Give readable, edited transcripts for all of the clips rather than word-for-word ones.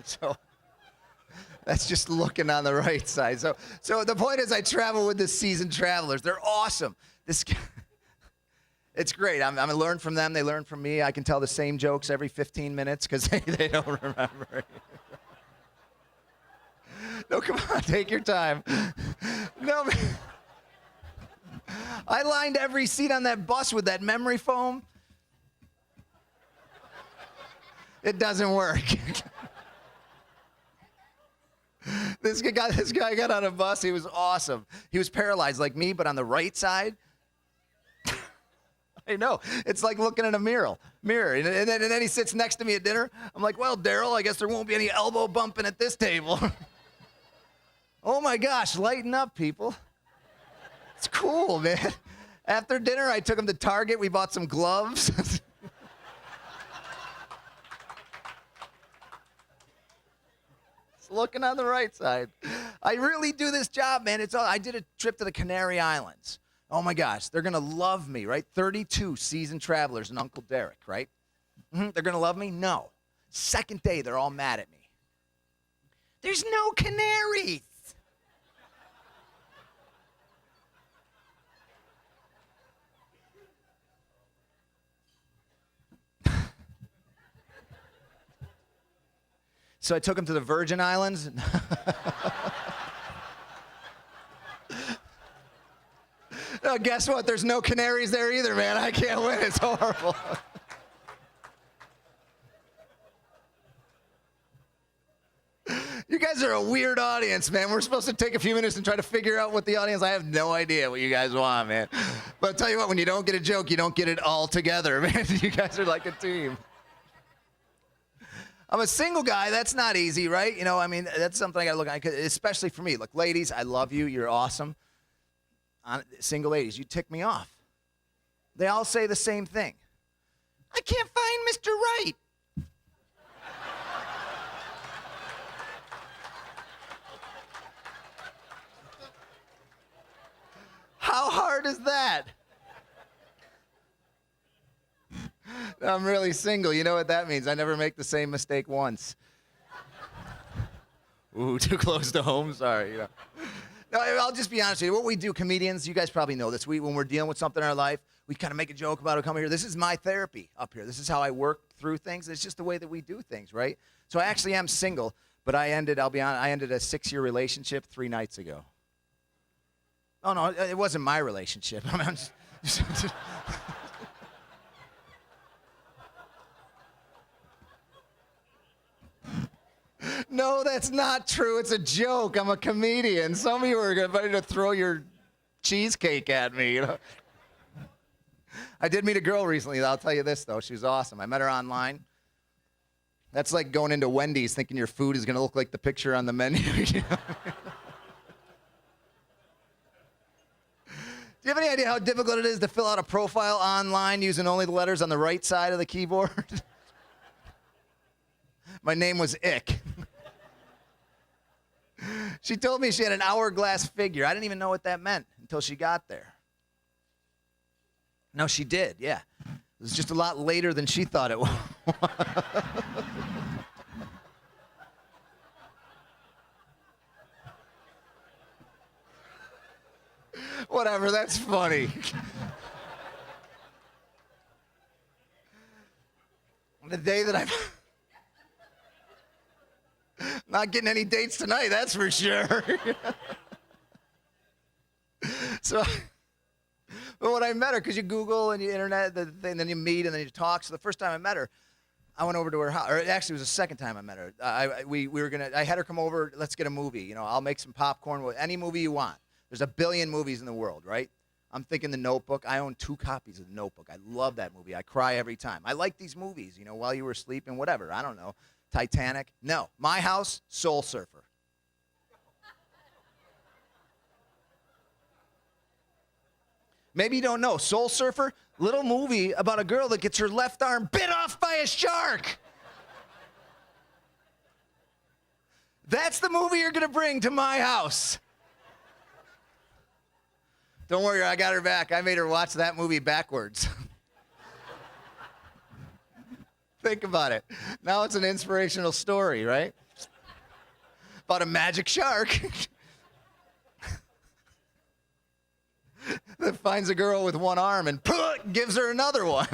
So that's just looking on the right side. So the point is I travel with the seasoned travelers. They're awesome. It's great. I'm learn from them. They learn from me. I can tell the same jokes every 15 minutes because they don't remember. No, come on, take your time. No, man. I lined every seat on that bus with that memory foam. It doesn't work. This guy got on a bus. He was awesome. He was paralyzed like me, but on the right side. I know. It's like looking at a mirror. And then he sits next to me at dinner. I'm like, well, Daryl, I guess there won't be any elbow bumping at this table. Oh, my gosh. Lighten up, people. It's cool, man. After dinner, I took him to Target. We bought some gloves. It's looking on the right side. I really do this job, man. I did a trip to the Canary Islands. Oh, my gosh. They're going to love me, right? 32 seasoned travelers and Uncle Derek, right? They're going to love me? No. Second day, they're all mad at me. There's no canaries. So I took him to the Virgin Islands. No, guess what? There's no canaries there either, man. I can't win. It's horrible. You guys are a weird audience, man. We're supposed to take a few minutes and try to figure out what the audience. I have no idea what you guys want, man. But I'll tell you what, when you don't get a joke, you don't get it all together, man. You guys are like a team. I'm a single guy. That's not easy, right? You know, I mean, that's something I got to look at, especially for me. Look, ladies, I love you. You're awesome. Single ladies, you tick me off. They all say the same thing. I can't find Mr. Right. How hard is that? I'm really single. You know what that means? I never make the same mistake once. Ooh, too close to home. Sorry. You know. No, I'll just be honest with you. What we do, comedians, you guys probably know this. When we're dealing with something in our life, we kind of make a joke about it, come here. This is my therapy up here. This is how I work through things. It's just the way that we do things, right? So I actually am single, but I'll be honest, I ended a 6-year relationship 3 nights ago. Oh, no, it wasn't my relationship. I mean, I'm just No, that's not true. It's a joke. I'm a comedian. Some of you are ready to throw your cheesecake at me. You know? I did meet a girl recently. I'll tell you this, though. She was awesome. I met her online. That's like going into Wendy's thinking your food is going to look like the picture on the menu. You know? Do you have any idea how difficult it is to fill out a profile online using only the letters on the right side of the keyboard? My name was Ick. She told me she had an hourglass figure. I didn't even know what that meant until she got there. No, she did, yeah. It was just a lot later than she thought it was. Whatever, that's funny. The day that I'm not getting any dates tonight, that's for sure. So, but when I met her, because you Google and you internet, and then you meet and then you talk. So the first time I met her, I went over to her house. Or actually, it was the second time I met her. I had her come over. Let's get a movie. You know, I'll make some popcorn. Any movie you want. There's a billion movies in the world, right? I'm thinking The Notebook. I own 2 copies of The Notebook. I love that movie. I cry every time. I like these movies, you know, while you were sleeping, whatever. I don't know. Titanic. No. My house, Soul Surfer. Maybe you don't know. Soul Surfer, little movie about a girl that gets her left arm bit off by a shark. That's the movie you're going to bring to my house. Don't worry, I got her back. I made her watch that movie backwards. Think about it. Now it's an inspirational story, right? about a magic shark that finds a girl with one arm and gives her another one.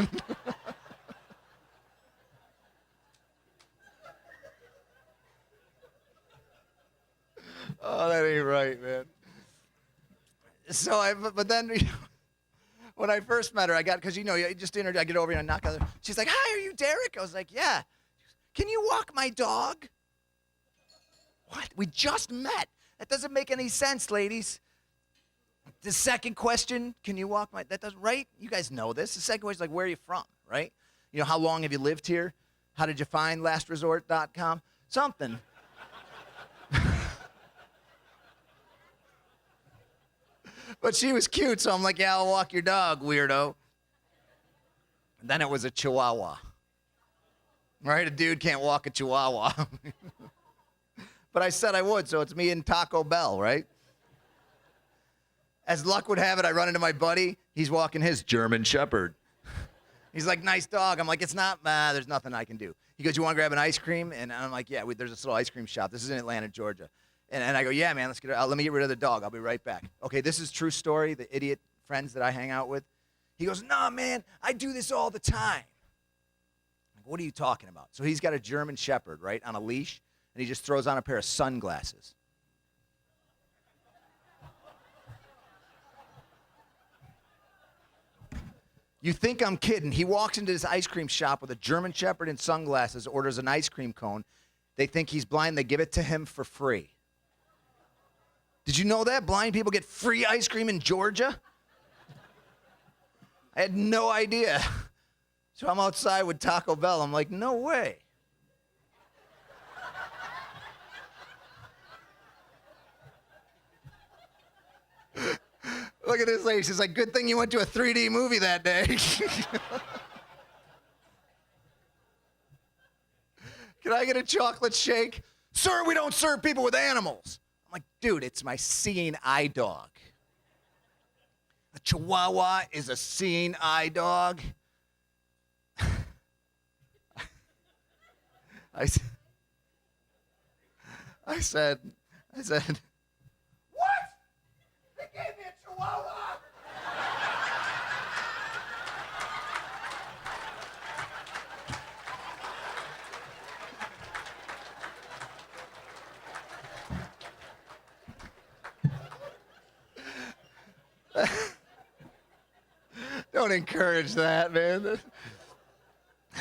Oh, that ain't right, man. So but then when I first met her, because you just I get over here and knock on her. She's like, "Hi, are you Derek?" I was like, "Yeah." "Can you walk my dog?" What? We just met. That doesn't make any sense, ladies. The second question, can you walk my, that doesn't, right? You guys know this. The second question is like, where are you from, right? How long have you lived here? How did you find lastresort.com? Something. But she was cute, so I'm like, yeah, I'll walk your dog, weirdo. And then it was a Chihuahua. Right? A dude can't walk a Chihuahua. But I said I would, so it's me and Taco Bell, right? As luck would have it, I run into my buddy. He's walking his German Shepherd. He's like, "Nice dog." I'm like, "It's not, there's nothing I can do." He goes, "You want to grab an ice cream?" And I'm like, "Yeah, there's this little ice cream shop. This is in Atlanta, Georgia." And I go, "Yeah, man, let me get rid of the dog. I'll be right back." Okay, this is true story, the idiot friends that I hang out with. He goes, "Nah, man, I do this all the time." I'm like, "What are you talking about?" So he's got a German Shepherd, right, on a leash, and he just throws on a pair of sunglasses. You think I'm kidding. He walks into this ice cream shop with a German Shepherd and sunglasses, orders an ice cream cone. They think he's blind. They give it to him for free. Did you know that? Blind people get free ice cream in Georgia? I had no idea. So I'm outside with Taco Bell. I'm like, no way. Look at this lady. She's like, "Good thing you went to a 3D movie that day." "Can I get a chocolate shake?" "Sir, we don't serve people with animals." I'm like, "Dude, it's my seeing eye dog." A Chihuahua is a seeing eye dog. I said, "What? They gave me a Chihuahua?" Don't encourage that, man.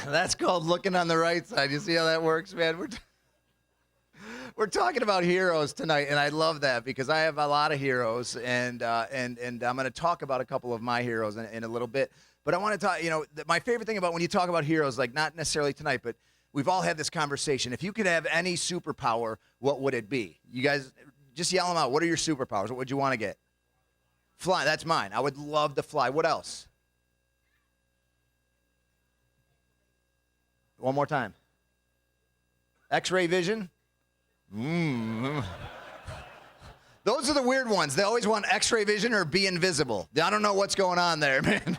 That's called looking on the right side. You see how that works, man? We're talking about heroes tonight, and I love that because I have a lot of heroes, and I'm going to talk about a couple of my heroes in a little bit. But I want to talk, my favorite thing about when you talk about heroes, like not necessarily tonight, but we've all had this conversation. If you could have any superpower, what would it be? You guys, just yell them out. What are your superpowers? What would you want to get? Fly. That's mine. I would love to fly. What else? One more time. X-ray vision. Those are the weird ones. They always want X-ray vision or be invisible. I don't know what's going on there, man.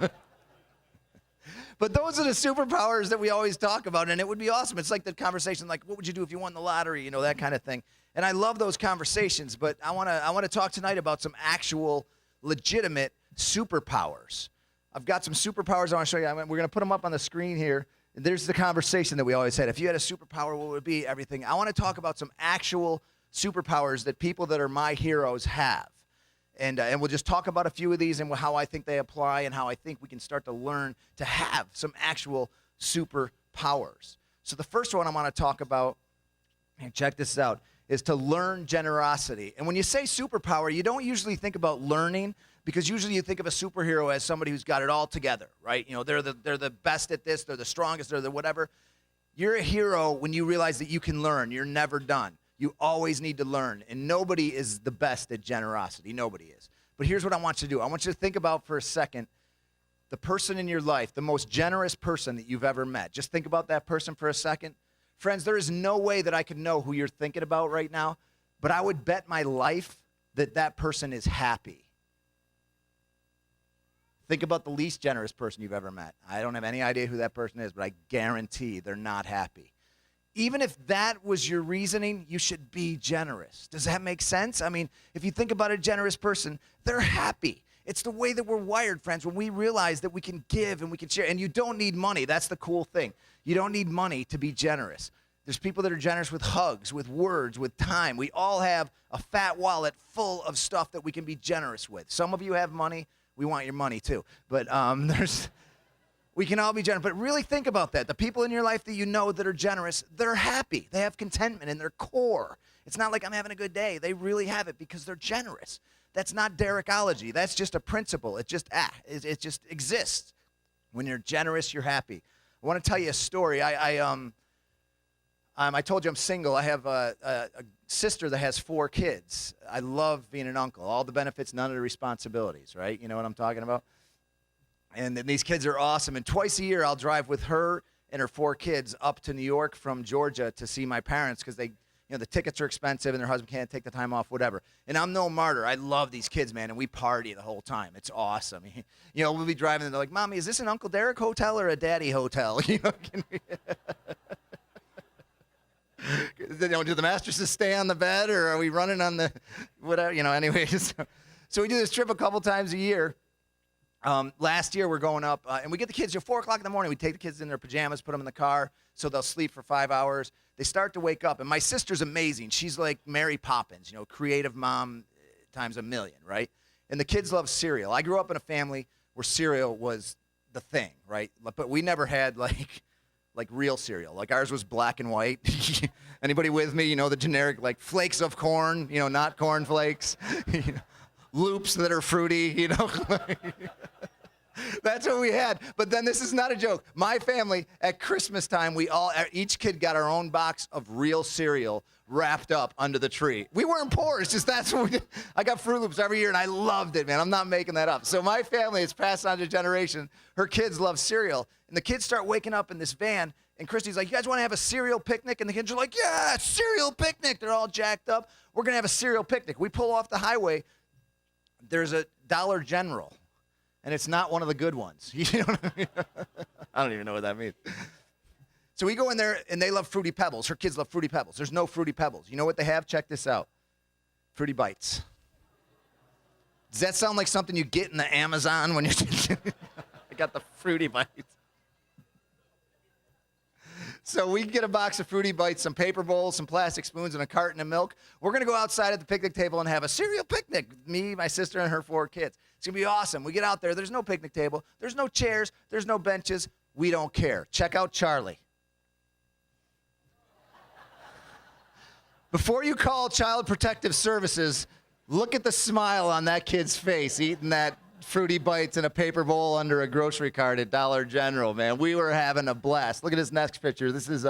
But those are the superpowers that we always talk about, and it would be awesome. It's like the conversation, like, what would you do if you won the lottery? That kind of thing. And I love those conversations, but I want to talk tonight about some actual legitimate superpowers. I've got some superpowers I want to show you. We're going to put them up on the screen here. There's the conversation that we always had. If you had a superpower, what would it be? Everything. I want to talk about some actual superpowers that people that are my heroes have. And we'll just talk about a few of these and how I think they apply and how I think we can start to learn to have some actual superpowers. So the first one I want to talk about, and check this out, is to learn generosity. And when you say superpower, you don't usually think about learning, because usually you think of a superhero as somebody who's got it all together, right? They're the best at this, they're the strongest, they're the whatever. You're a hero when you realize that you can learn. You're never done. You always need to learn. And nobody is the best at generosity. Nobody is. But here's what I want you to do. I want you to think about for a second the person in your life, the most generous person that you've ever met. Just think about that person for a second. Friends, there is no way that I could know who you're thinking about right now, but I would bet my life that that person is happy. Think about the least generous person you've ever met. I don't have any idea who that person is, but I guarantee they're not happy. even if that was your reasoning, you should be generous. Does that make sense? I mean, if you think about a generous person, they're happy. It's the way that we're wired, friends, when we realize that we can give and we can share. And you don't need money. That's the cool thing. You don't need money to be generous. There's people that are generous with hugs, with words, with time. We all have a fat wallet full of stuff that we can be generous with. Some of you have money. We want your money too. But we can all be generous. But really think about that. The people in your life that you know that are generous, they're happy. They have contentment in their core. It's not like I'm having a good day. They really have it because they're generous. That's not Derekology. That's just a principle. It just exists. When you're generous, you're happy. I want to tell you a story. I told you I'm single. I have a sister that has 4 kids. I love being an uncle. All the benefits, none of the responsibilities, right? You know what I'm talking about? And these kids are awesome. And twice a year, I'll drive with her and her 4 kids up to New York from Georgia to see my parents because the tickets are expensive and their husband can't take the time off, whatever. And I'm no martyr. I love these kids, man, and we party the whole time. It's awesome. We'll be driving and they're like, Mommy, is this an Uncle Derek hotel or a daddy hotel? Do the mastresses stay on the bed or are we running on the whatever? Anyways. So we do this trip a couple times a year. Last year we're going up and we get the kids at 4 o'clock in the morning. We take the kids in their pajamas, put them in the car so they'll sleep for 5 hours. They start to wake up, and my sister's amazing. She's like Mary Poppins, creative mom times a million, right? And the kids love cereal. I grew up in a family where cereal was the thing, right? But we never had like real cereal. Like ours was black and white. Anybody with me? The generic like flakes of corn, not corn flakes. Loops that are fruity, That's what we had. But then this is not a joke. My family, at Christmas time, each kid got our own box of real cereal wrapped up under the tree. We weren't poor. It's just that's what we did. I got Fruit Loops every year, and I loved it, man. I'm not making that up. So my family has passed on to generation. Her kids love cereal. And the kids start waking up in this van, and Christy's like, you guys want to have a cereal picnic? And the kids are like, yeah, cereal picnic. They're all jacked up. We're going to have a cereal picnic. We pull off the highway. There's a Dollar General. And it's not one of the good ones. You know what I mean? I don't even know what that means. So we go in there, and they love Fruity Pebbles. Her kids love Fruity Pebbles. There's no Fruity Pebbles. You know what they have? Check this out. Fruity Bites. Does that sound like something you get in the Amazon when you're... I got the Fruity Bites. So we get a box of Fruity Bites, some paper bowls, some plastic spoons, and a carton of milk. We're going to go outside at the picnic table and have a cereal picnic. Me, my sister, and her 4 kids. It's going to be awesome. We get out there. There's no picnic table. There's no chairs. There's no benches. We don't care. Check out Charlie. Before you call Child Protective Services, look at the smile on that kid's face eating that Fruity Bites in a paper bowl under a grocery cart at Dollar General, man. We were having a blast. Look at this next picture. This is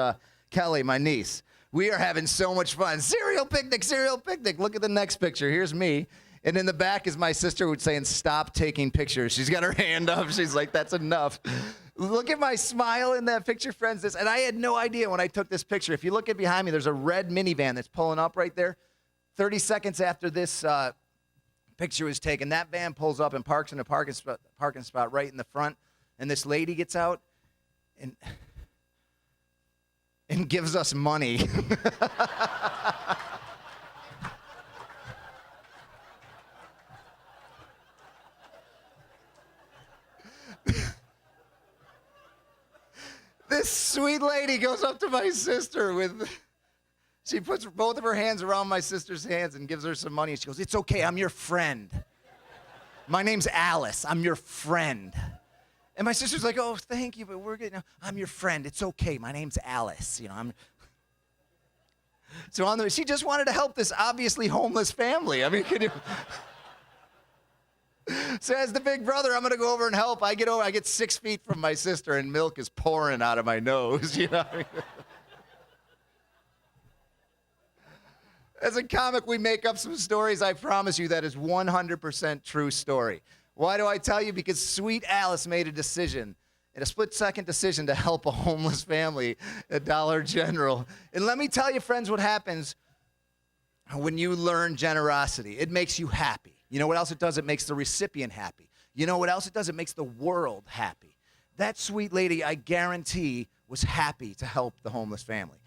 Kelly, my niece. We are having so much fun. Cereal picnic, cereal picnic. Look at the next picture. Here's me. And in the back is my sister who's saying, stop taking pictures. She's got her hand up. She's like, that's enough. Look at my smile in that picture, friends. And I had no idea when I took this picture. If you look at behind me, there's a red minivan that's pulling up right there. 30 seconds after this picture was taken, that van pulls up and parks in a parking spot right in the front. And this lady gets out and gives us money. This sweet lady goes up to my sister she puts both of her hands around my sister's hands and gives her some money. She goes, it's okay, I'm your friend. My name's Alice, I'm your friend. And my sister's like, oh, thank you, but we're good. No, I'm your friend, it's okay, my name's Alice. So she just wanted to help this obviously homeless family. I mean, can you... So as the big brother, I'm going to go over and help. I get 6 feet from my sister, and milk is pouring out of my nose. As a comic, we make up some stories. I promise you that is 100% true story. Why do I tell you? Because sweet Alice made a decision, a split-second decision to help a homeless family at Dollar General. And let me tell you, friends, what happens when you learn generosity. It makes you happy. You know what else it does? It makes the recipient happy. You know what else it does? It makes the world happy. That sweet lady, I guarantee, was happy to help the homeless family.